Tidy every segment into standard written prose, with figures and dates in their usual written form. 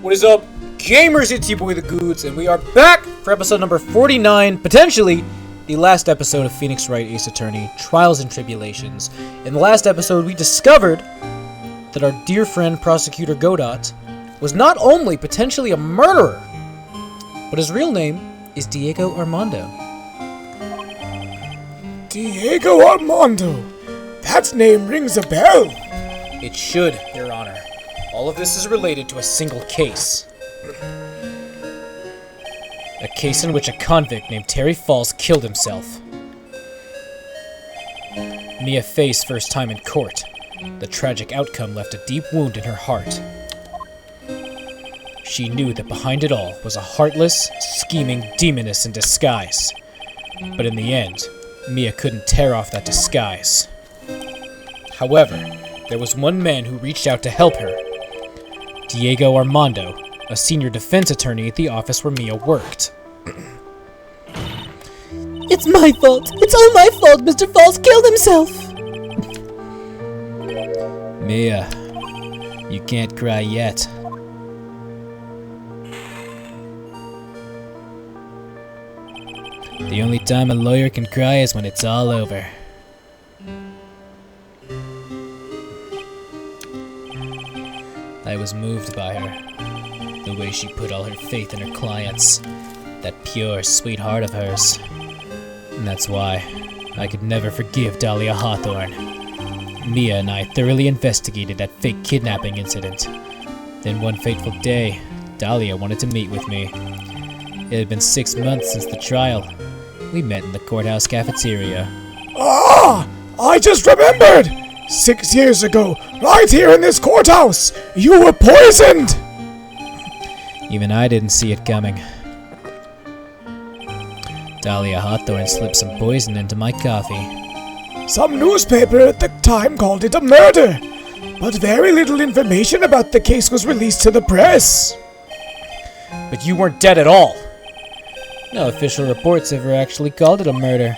What is up, gamers? It's your boy the Goods, and we are back for episode number 49, potentially the last episode of Phoenix Wright Ace Attorney, Trials and Tribulations. In the last episode, we discovered that our dear friend, Prosecutor Godot, was not only potentially a murderer, but his real name is Diego Armando. Diego Armando? That name rings a bell. It should, Your Honor. All of this is related to a single case. A case in which a convict named Terry Falls killed himself. Mia Fey's first time in court. The tragic outcome left a deep wound in her heart. She knew that behind it all was a heartless, scheming demoness in disguise. But in the end, Mia couldn't tear off that disguise. However, there was one man who reached out to help her. Diego Armando, a senior defense attorney at the office where Mia worked. It's my fault! It's all my fault! Mr. Falls killed himself! Mia, you can't cry yet. The only time a lawyer can cry is when it's all over. I was moved by her. The way she put all her faith in her clients. That pure, sweet heart of hers. And that's why I could never forgive Dahlia Hawthorne. Mia and I thoroughly investigated that fake kidnapping incident. Then one fateful day, Dahlia wanted to meet with me. It had been 6 months since the trial. We met in the courthouse cafeteria. Ah! I just remembered! 6 years ago, right here in this courthouse, you were poisoned! Even I didn't see it coming. Dahlia Hawthorne slipped some poison into my coffee. Some newspaper at the time called it a murder, but very little information about the case was released to the press. But you weren't dead at all. No official reports ever actually called it a murder.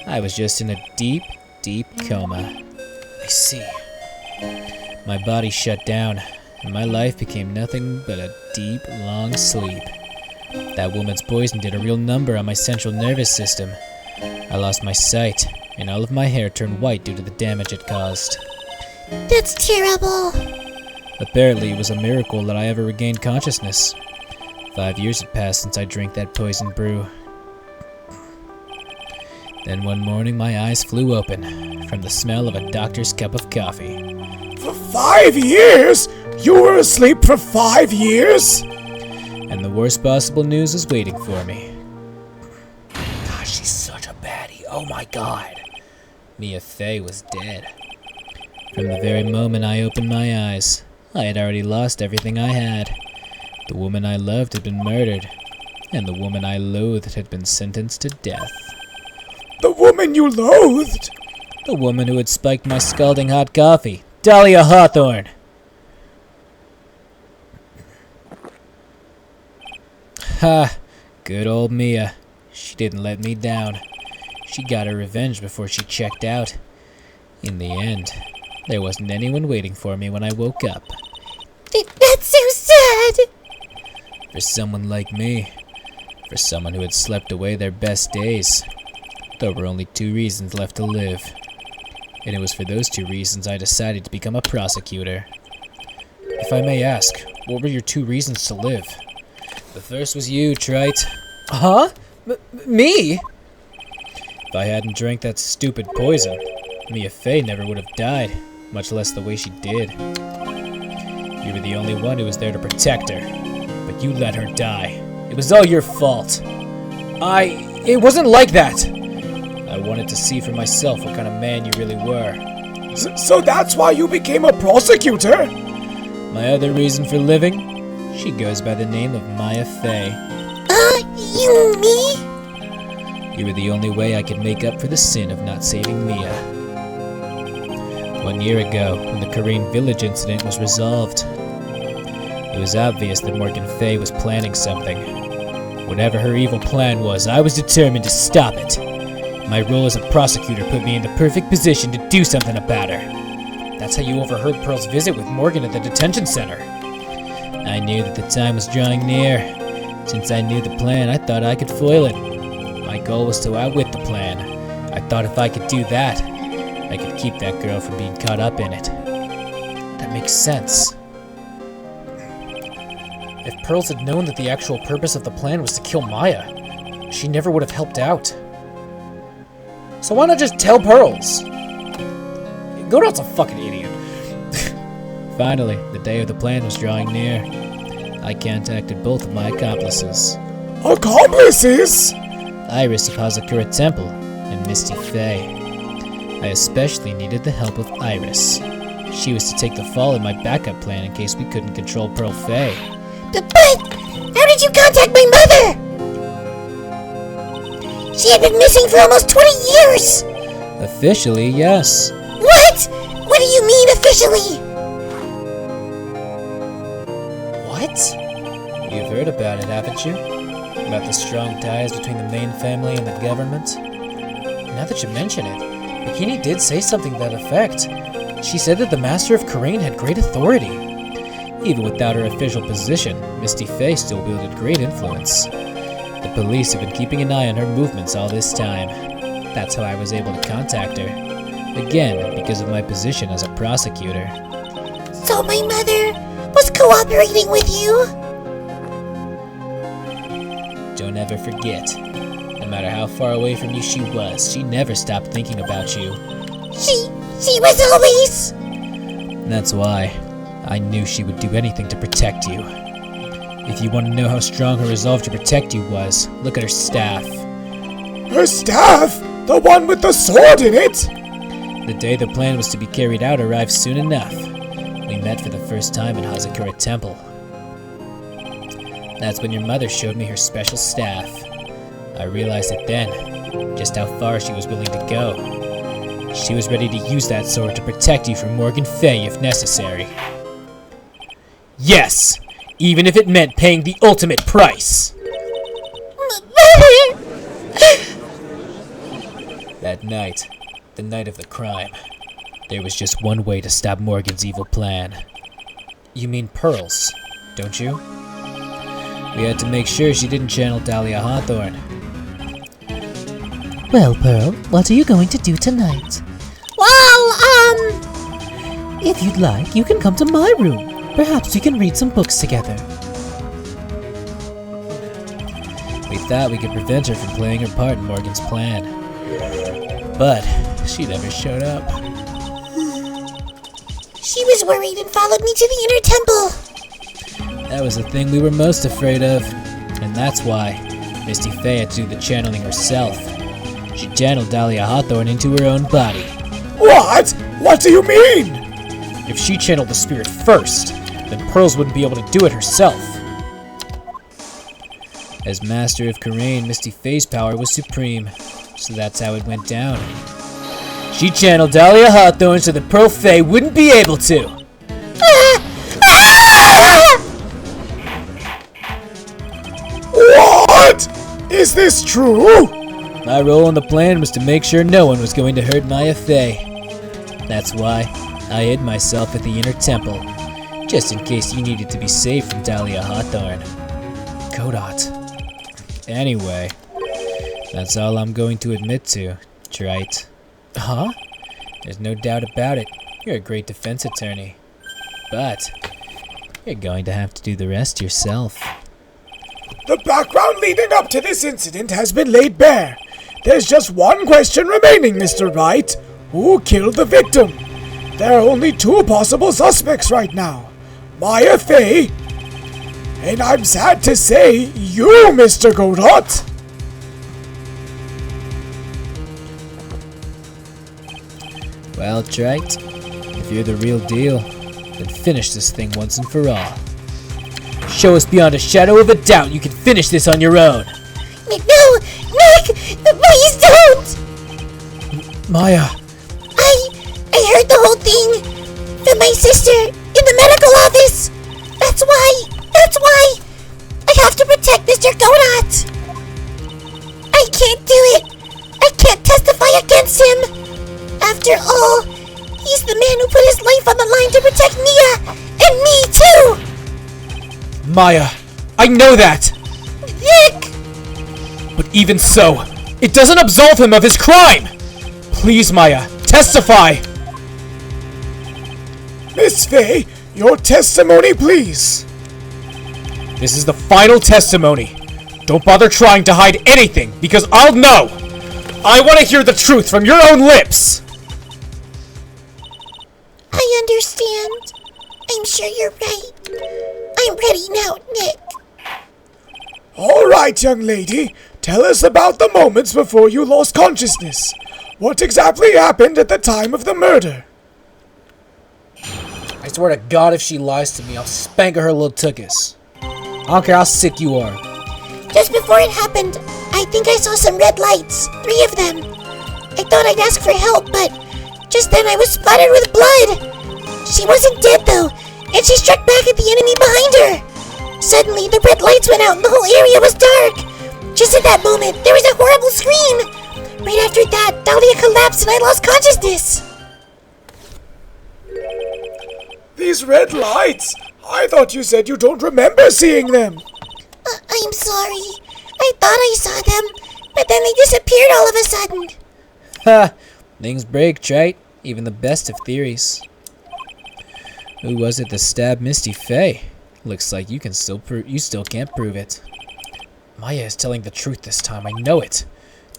I was just in a deep, deep coma. I see. My body shut down, and my life became nothing but a deep, long sleep. That woman's poison did a real number on my central nervous system. I lost my sight, and all of my hair turned white due to the damage it caused. That's terrible! Apparently, it was a miracle that I ever regained consciousness. 5 years had passed since I drank that poison brew. Then one morning my eyes flew open from the smell of a doctor's cup of coffee. For 5 years? You were asleep for 5 years? And the worst possible news was waiting for me. Gosh, she's such a baddie. Oh my god. Mia Fey was dead. From the very moment I opened my eyes, I had already lost everything I had. The woman I loved had been murdered, and the woman I loathed had been sentenced to death. The woman you loathed? The woman who had spiked my scalding hot coffee, Dahlia Hawthorne. Ha! Good old Mia. She didn't let me down. She got her revenge before she checked out. In the end, there wasn't anyone waiting for me when I woke up. That's so sad! For someone like me, for someone who had slept away their best days, there were only 2 reasons left to live. And it was for those 2 reasons I decided to become a prosecutor. If I may ask, what were your 2 reasons to live? The first was you, Trite. Huh? Me? If I hadn't drank that stupid poison, Mia Fey never would have died, much less the way she did. You were the only one who was there to protect her, but you let her die. It was all your fault. It wasn't like that. I wanted to see for myself what kind of man you really were. So that's why you became a prosecutor? My other reason for living? She goes by the name of Mia Fey. You me? You were the only way I could make up for the sin of not saving Mia. 1 year ago, when the Korean village incident was resolved, it was obvious that Morgan Fey was planning something. Whatever her evil plan was, I was determined to stop it. My role as a prosecutor put me in the perfect position to do something about her. That's how you overheard Pearl's visit with Morgan at the detention center. I knew that the time was drawing near. Since I knew the plan, I thought I could foil it. My goal was to outwit the plan. I thought if I could do that, I could keep that girl from being caught up in it. That makes sense. If Pearls had known that the actual purpose of the plan was to kill Maya, she never would have helped out. So why not just tell Pearls? Godot's a fucking idiot. Finally, the day of the plan was drawing near. I contacted both of my accomplices. Accomplices? Iris of Hazakura Temple and Misty Faye. I especially needed the help of Iris. She was to take the fall in my backup plan in case we couldn't control Pearl Faye. But how did you contact my mother? She had been missing for almost 20 years! Officially, yes. What? What do you mean, officially? What? You've heard about it, haven't you? About the strong ties between the main family and the government? Now that you mention it, Bikini did say something to that effect. She said that the Master of Karain had great authority. Even without her official position, Misty Faye still wielded great influence. The police have been keeping an eye on her movements all this time. That's how I was able to contact her. Again, because of my position as a prosecutor. So my mother was cooperating with you? Don't ever forget. No matter how far away from you she was, she never stopped thinking about you. She was always... That's why I knew she would do anything to protect you. If you want to know how strong her resolve to protect you was, look at her staff. Her staff? The one with the sword in it? The day the plan was to be carried out arrived soon enough. We met for the first time in Hazakura Temple. That's when your mother showed me her special staff. I realized it then, just how far she was willing to go. She was ready to use that sword to protect you from Morgan Faye if necessary. Yes! Even if it meant paying the ultimate price! That night, the night of the crime, there was just one way to stop Morgan's evil plan. You mean Pearls, don't you? We had to make sure she didn't channel Dahlia Hawthorne. Well, Pearl, what are you going to do tonight? Well, if you'd like, you can come to my room. Perhaps we can read some books together. We thought we could prevent her from playing her part in Morgan's plan. But she never showed up. She was worried and followed me to the inner temple. That was the thing we were most afraid of. And that's why Misty Faye had to do the channeling herself. She channeled Dahlia Hawthorne into her own body. What? What do you mean? If she channeled the spirit first, then Pearls wouldn't be able to do it herself. As Master of Karain, Misty Faye's power was supreme, so that's how it went down. She channeled Dahlia Hawthorne so that Pearl Faye wouldn't be able to. What? Is this true? My role in the plan was to make sure no one was going to hurt Maya Faye. That's why I hid myself at the inner temple, just in case you needed to be safe from Dahlia Hawthorne. Godot. Anyway, that's all I'm going to admit to, Trite. Huh? There's no doubt about it. You're a great defense attorney. But you're going to have to do the rest yourself. The background leading up to this incident has been laid bare. There's just one question remaining, Mr. Wright. Who killed the victim? There are only two possible suspects right now. Maya Faye, and I'm sad to say, you, Mr. Godot. Well, Trite, if you're the real deal, then finish this thing once and for all. Show us beyond a shadow of a doubt you can finish this on your own. No, Nick, please don't. Maya. I heard the whole thing from my sister in the medical office. That's why I have to protect Mr. Godot. I can't do it. I can't testify against him. After all, he's the man who put his life on the line to protect Nia and me too. Maya, I know that! Nick! But even so, it doesn't absolve him of his crime! Please, Maya, testify! Miss Faye, your testimony, please. This is the final testimony. Don't bother trying to hide anything, because I'll know! I want to hear the truth from your own lips! I understand. I'm sure you're right. I'm ready now, Nick. All right, young lady. Tell us about the moments before you lost consciousness. What exactly happened at the time of the murder? I swear to God, if she lies to me, I'll spank her little tuchus. I don't care how sick you are. Just before it happened, I think I saw some red lights. 3 of them. I thought I'd ask for help, but just then I was splattered with blood. She wasn't dead though, and she struck back at the enemy behind her. Suddenly, the red lights went out and the whole area was dark. Just at that moment, there was a horrible scream. Right after that, Dahlia collapsed and I lost consciousness. These red lights! I thought you said you don't remember seeing them. I'm sorry. I thought I saw them, but then they disappeared all of a sudden. Ha! Things break, right? Even the best of theories. Who was it that stabbed Misty Faye? Looks like you still can't prove it. Maya is telling the truth this time, I know it.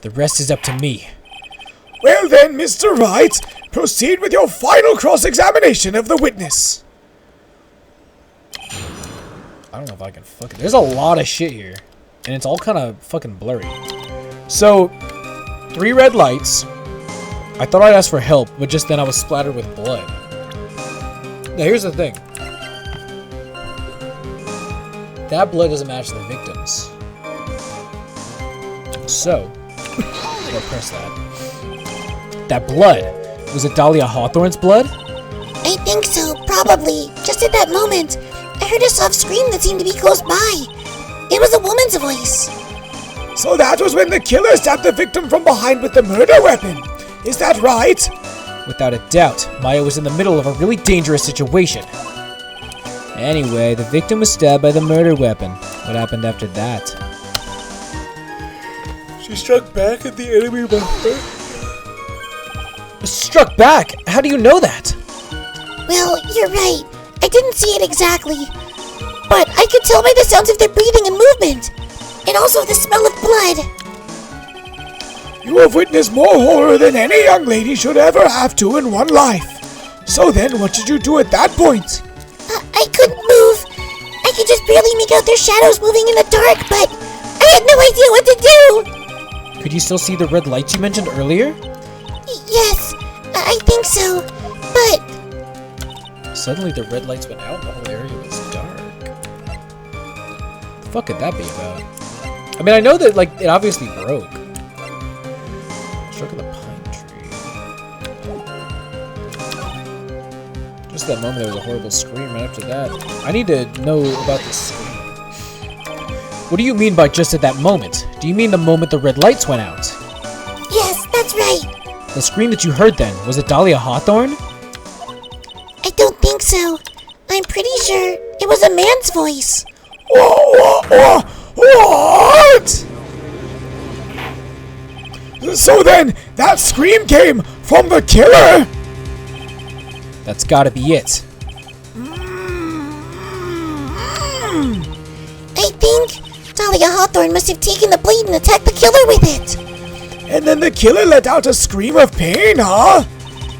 The rest is up to me. Well then, Mr. Wright, proceed with your final cross-examination of the witness. I don't know if I can fucking... There's a lot of shit here. And it's all kind of fucking blurry. So, 3 red lights. I thought I'd ask for help, but just then I was splattered with blood. Now here's the thing. That blood doesn't match the victim's. So, I'll press that. That blood. Was it Dahlia Hawthorne's blood? I think so, probably. Just at that moment, I heard a soft scream that seemed to be close by. It was a woman's voice. So that was when the killer stabbed the victim from behind with the murder weapon. Is that right? Without a doubt, Maya was in the middle of a really dangerous situation. Anyway, the victim was stabbed by the murder weapon. What happened after that? She struck back at the enemy behind. Struck back? How do you know that? Well, you're right. I didn't see it exactly. But I could tell by the sounds of their breathing and movement. And also the smell of blood. You have witnessed more horror than any young lady should ever have to in one life. So then, what did you do at that point? I couldn't move. I could just barely make out their shadows moving in the dark, but I had no idea what to do. Could you still see the red lights you mentioned earlier? Yes, I think so. But Suddenly the red lights went out and the whole area was dark. The fuck could that be about? I mean, I know that, like, it obviously broke. Struck in the pine tree. Just that moment, there was a horrible scream right after that. I need to know about this scream. What do you mean by just at that moment? Do you mean the moment the red lights went out? yes, that's right. The scream that you heard then, was it Dahlia Hawthorne? I don't think so. I'm pretty sure it was a man's voice. What? So then, that scream came from the killer? That's gotta be it. I think Dahlia Hawthorne must have taken the blade and attacked the killer with it. And then the killer let out a scream of pain, huh?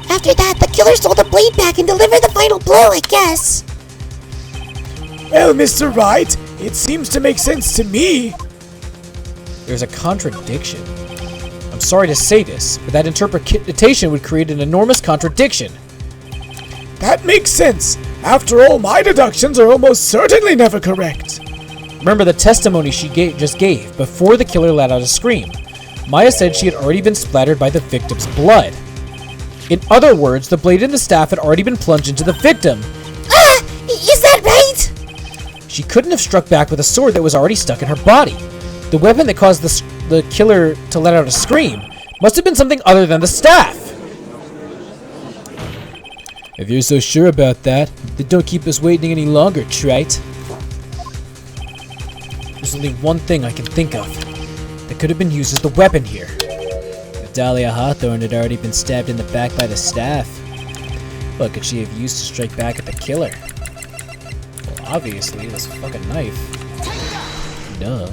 After that, the killer stole the blade back and delivered the final blow, I guess. Well, Mr. Wright, it seems to make sense to me. There's a contradiction. I'm sorry to say this, but that interpretation would create an enormous contradiction. That makes sense. After all, my deductions are almost certainly never correct. Remember the testimony she just gave before the killer let out a scream. Maya said she had already been splattered by the victim's blood. In other words, the blade and the staff had already been plunged into the victim. Ah! Is that right? She couldn't have struck back with a sword that was already stuck in her body. The weapon that caused the killer to let out a scream must have been something other than the staff. If you're so sure about that, then don't keep us waiting any longer, Trite. There's only one thing I can think of that could have been used as the weapon here. If Dahlia Hawthorne had already been stabbed in the back by the staff, what could she have used to strike back at the killer? Well, obviously, this fucking knife. Duh.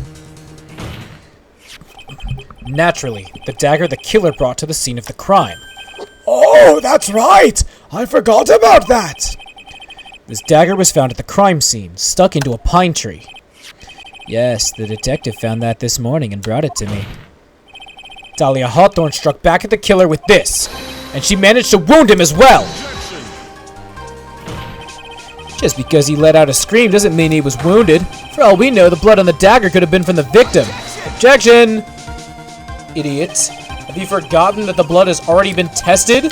Naturally, the dagger the killer brought to the scene of the crime. Oh, that's right! I forgot about that! This dagger was found at the crime scene, stuck into a pine tree. Yes, the detective found that this morning and brought it to me. Dahlia Hawthorne struck back at the killer with this, and she managed to wound him as well! Just because he let out a scream doesn't mean he was wounded. For all we know, the blood on the dagger could have been from the victim. Objection! Idiots. Have you forgotten that the blood has already been tested?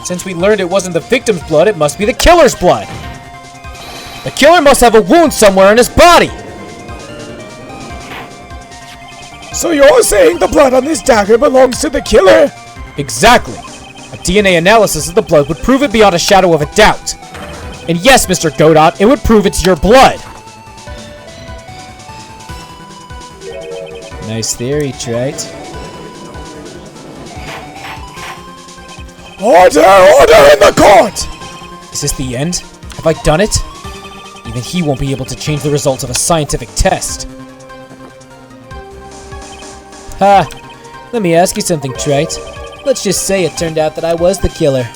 Since we learned it wasn't the victim's blood, it must be the killer's blood. The killer must have a wound somewhere in his body! So you're saying the blood on this dagger belongs to the killer? Exactly. A DNA analysis of the blood would prove it beyond a shadow of a doubt. And yes, Mr. Godot, it would prove it's your blood. Nice theory, Trite. Order! Order in the court! Is this the end? Have I done it? Even he won't be able to change the results of a scientific test. Ha! Let me ask you something, Trite. Let's just say it turned out that I was the killer.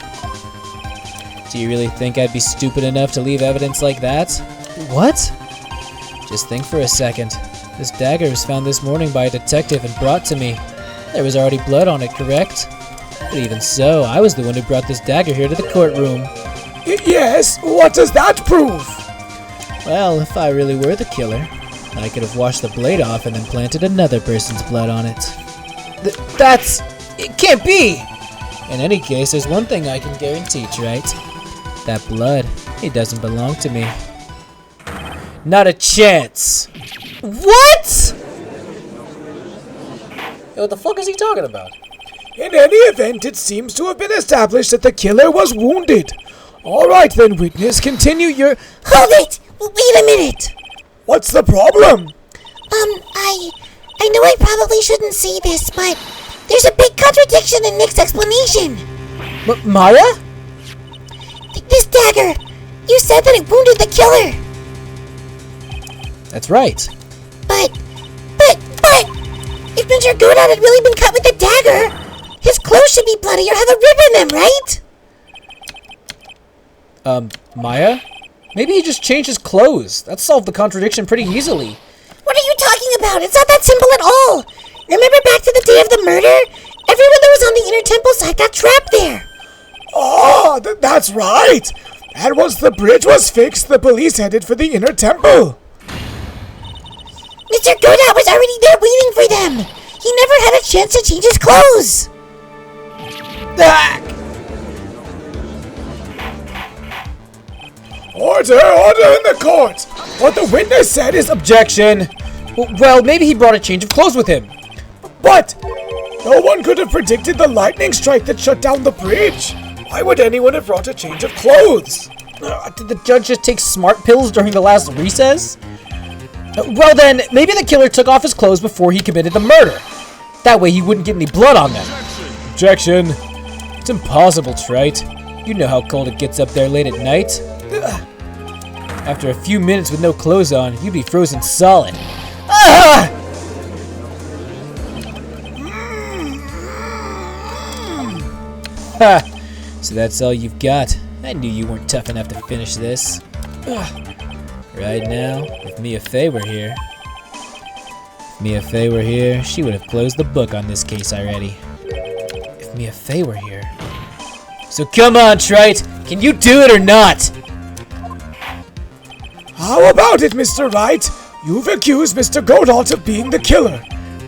Do you really think I'd be stupid enough to leave evidence like that? What? Just think for a second. This dagger was found this morning by a detective and brought to me. There was already blood on it, correct? But even so, I was the one who brought this dagger here to the courtroom. Yes, what does that prove? Well, if I really were the killer, I could have washed the blade off and then planted another person's blood on it. That's... it can't be! In any case, there's one thing I can guarantee, right? That blood, it doesn't belong to me. Not a chance! What?! Yo, what the fuck is he talking about? In any event, it seems to have been established that the killer was wounded. Alright then, witness, continue your... Hold it! Wait a minute! What's the problem? I know I probably shouldn't say this, but there's a big contradiction in Nick's explanation. Maya? This dagger, you said that it wounded the killer. That's right. But, if Mr. Godot had really been cut with the dagger, his clothes should be bloody or have a rib in them, right? Maya? Maybe he just changed his clothes. That solved the contradiction pretty easily. What are you talking about? It's not that simple at all. Remember back to the day of the murder? Everyone that was on the Inner Temple side got trapped there. Oh, that's right. And once the bridge was fixed, the police headed for the Inner Temple. Mr. Godot was already there waiting for them. He never had a chance to change his clothes. Order in the court. What the witness said is Objection! Well, maybe he brought a change of clothes with him. But no one could have predicted the lightning strike that shut down the bridge. Why would anyone have brought a change of clothes? Did the judge just take smart pills during the last recess? Well then, maybe the killer took off his clothes before he committed the murder. That way he wouldn't get any blood on them. Objection! It's impossible, Trite. You know how cold it gets up there late at night. After a few minutes with no clothes on, you'd be frozen solid. Ah! Ha! So that's all you've got. I knew you weren't tough enough to finish this. Right now, if Mia Fey were here... she would have closed the book on this case already. If Mia Fey were here... So come on, Trite! Can you do it or not? How about it, Mr. Wright? You've accused Mr. Godot of being the killer.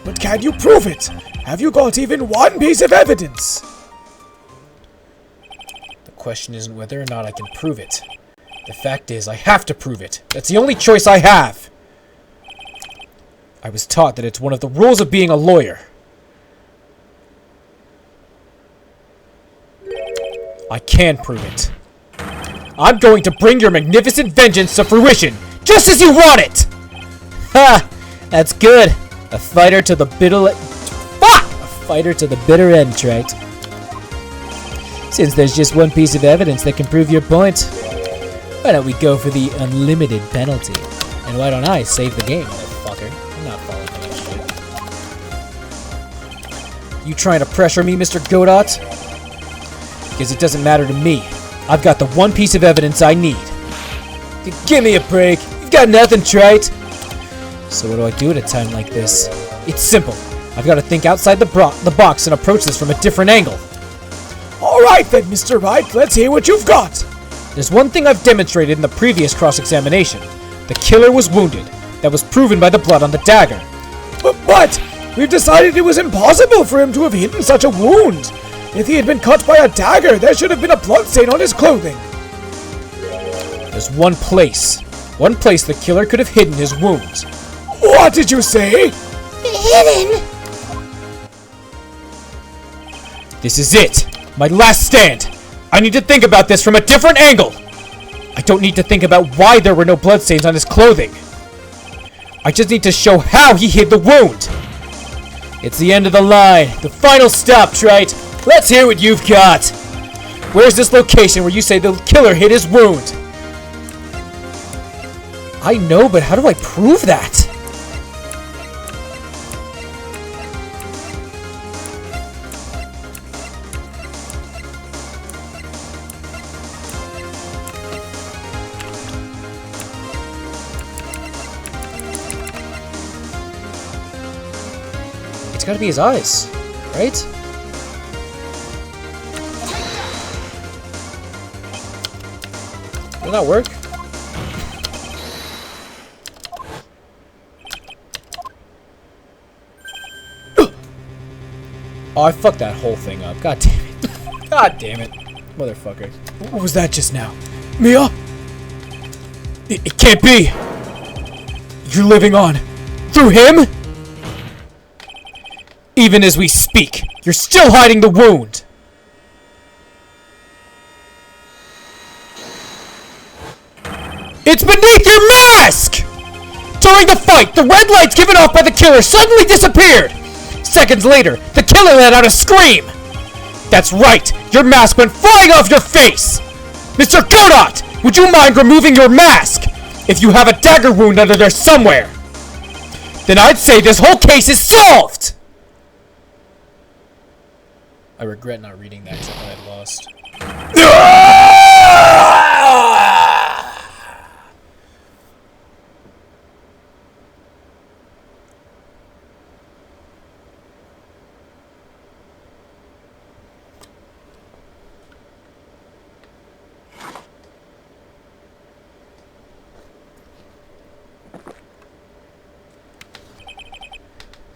But can you prove it? Have you got even one piece of evidence? The question isn't whether or not I can prove it. The fact is, I have to prove it. That's the only choice I have. I was taught that it's one of the rules of being a lawyer. I can prove it. I'm going to bring your magnificent vengeance to fruition, just as you want it! Ha! That's good. A fighter to the bitter... Fuck! A fighter to the bitter end, Trite. Since there's just one piece of evidence that can prove your point, why don't we go for the unlimited penalty? And why don't I save the game, motherfucker? I'm not following that shit. You trying to pressure me, Mr. Godot? Because it doesn't matter to me. I've got the one piece of evidence I need. Give me a break. You've got nothing, Trite. So what do I do at a time like this? It's simple. I've got to think outside the box and approach this from a different angle. Alright then, Mr. Wright, let's hear what you've got. There's one thing I've demonstrated in the previous cross-examination. The killer was wounded. That was proven by the blood on the dagger. But we've decided it was impossible for him to have hidden such a wound. If he had been cut by a dagger, there should have been a blood stain on his clothing. There's one place the killer could have hidden his wounds. What did you say? Hidden? This is it! My last stand! I need to think about this from a different angle! I don't need to think about why there were no bloodstains on his clothing. I just need to show how he hid the wound! It's the end of the line, the final stop, Trite! Let's hear what you've got! Where's this location where you say the killer hid his wound? I know, but how do I prove that? It's gotta be his eyes, right? Will that work? Oh, I fucked that whole thing up. God damn it. God damn it. Motherfucker. What was that just now? Mia? It can't be! You're living on. Through him? Even as we speak, you're still hiding the wound! It's beneath your mask! During the fight, the red lights given off by the killer suddenly disappeared! Seconds later, the killer let out a scream! That's right! Your mask went flying off your face! Mr. Godot! Would you mind removing your mask? If you have a dagger wound under there somewhere! Then I'd say this whole case is solved! I regret not reading that except that I lost.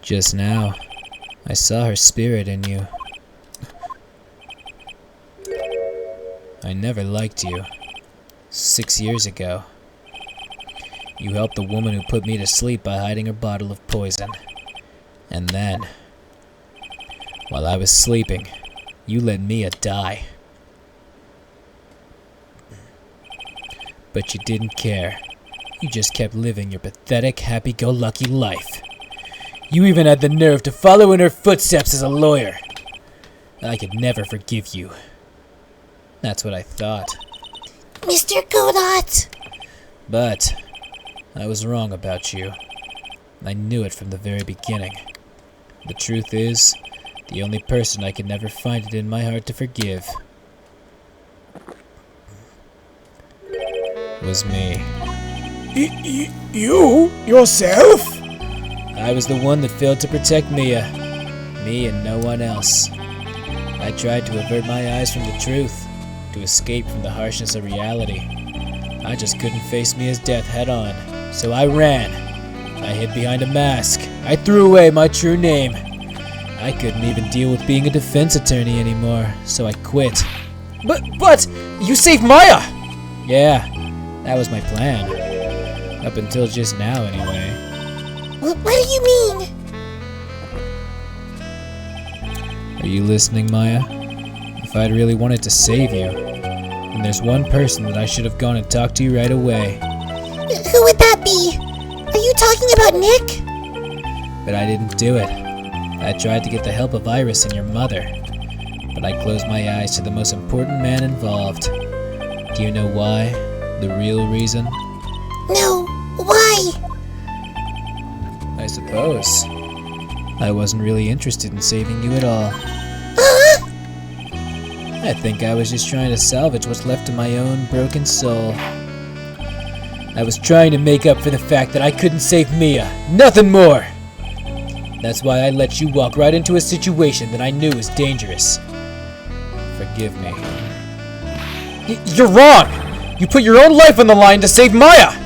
Just now, I saw her spirit in you. I never liked you. 6 years ago. You helped the woman who put me to sleep by hiding her bottle of poison. And then, while I was sleeping, you let Mia die. But you didn't care. You just kept living your pathetic, happy-go-lucky life. You even had the nerve to follow in her footsteps as a lawyer. I could never forgive you. That's what I thought. Mr. Godot! But I was wrong about you. I knew it from the very beginning. The truth is, the only person I could never find it in my heart to forgive was me. You? Yourself? I was the one that failed to protect Mia. Me and no one else. I tried to avert my eyes from the truth, to escape from the harshness of reality. I just couldn't face Mia's death head on, so I ran. I hid behind a mask. I threw away my true name. I couldn't even deal with being a defense attorney anymore, so I quit. But, you saved Maya! Yeah, that was my plan. Up until just now, anyway. What do you mean? Are you listening, Maya? If I'd really wanted to save you, then there's one person that I should have gone and talked to right away. Who would that be? Are you talking about Nick? But I didn't do it. I tried to get the help of Iris and your mother. But I closed my eyes to the most important man involved. Do you know why? The real reason? No, why? I suppose. I wasn't really interested in saving you at all. Huh? I think I was just trying to salvage what's left of my own broken soul. I was trying to make up for the fact that I couldn't save Mia. Nothing more! That's why I let you walk right into a situation that I knew was dangerous. Forgive me. You're wrong! You put your own life on the line to save Maya!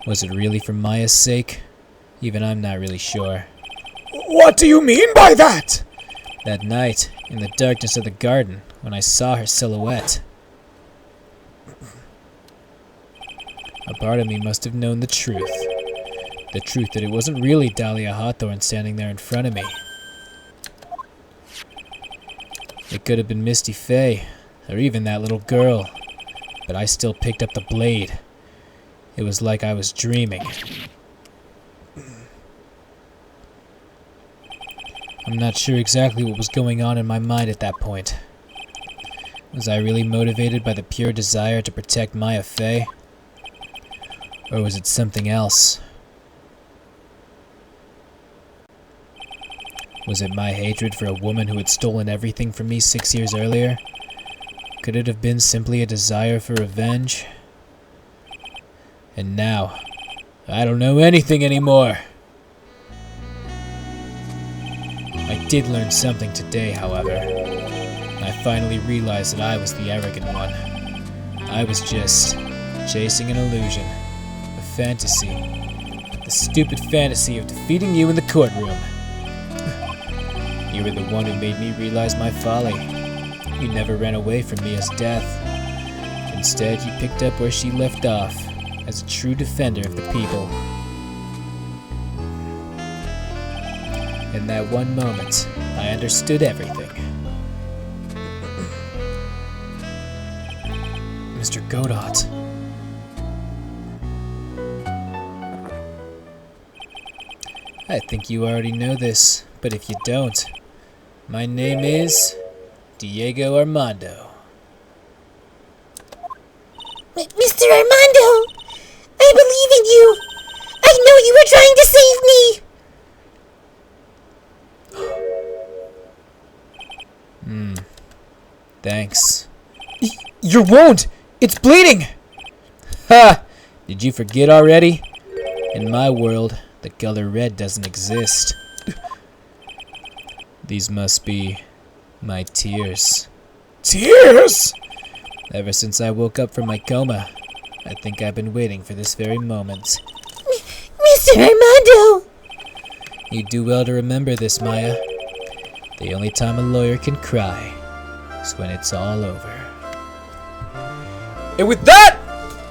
Was it really for Maya's sake? Even I'm not really sure. What do you mean by that? That night, in the darkness of the garden, when I saw her silhouette, a part of me must have known the truth. The truth that it wasn't really Dahlia Hawthorne standing there in front of me. It could have been Misty Faye, or even that little girl, but I still picked up the blade. It was like I was dreaming. I'm not sure exactly what was going on in my mind at that point. Was I really motivated by the pure desire to protect Maya Faye? Or was it something else? Was it my hatred for a woman who had stolen everything from me 6 years earlier? Could it have been simply a desire for revenge? And now, I don't know anything anymore. I did learn something today, however. I finally realized that I was the arrogant one. I was just chasing an illusion, a fantasy, the stupid fantasy of defeating you in the courtroom. You were the one who made me realize my folly. You never ran away from Mia's death. Instead, you picked up where she left off, as a true defender of the people. In that one moment, I understood everything. Mr. Godot. I think you already know this, but if you don't, my name is Diego Armando. Mr. Armando! I believe in you! I know you were trying to save me! Thanks. Your wound! It's bleeding! Ha! Did you forget already? In my world, the color red doesn't exist. These must be my tears. Tears? Ever since I woke up from my coma, I think I've been waiting for this very moment. Mr. Armando! You do well to remember this, Maya. The only time a lawyer can cry is when it's all over. And with that,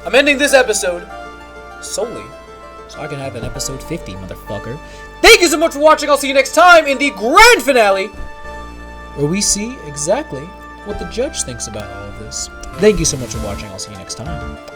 I'm ending this episode solely so I can have an episode 50, motherfucker. Thank you so much for watching. I'll see you next time in the grand finale, where we see exactly what the judge thinks about all of this. Thank you so much for watching. I'll see you next time.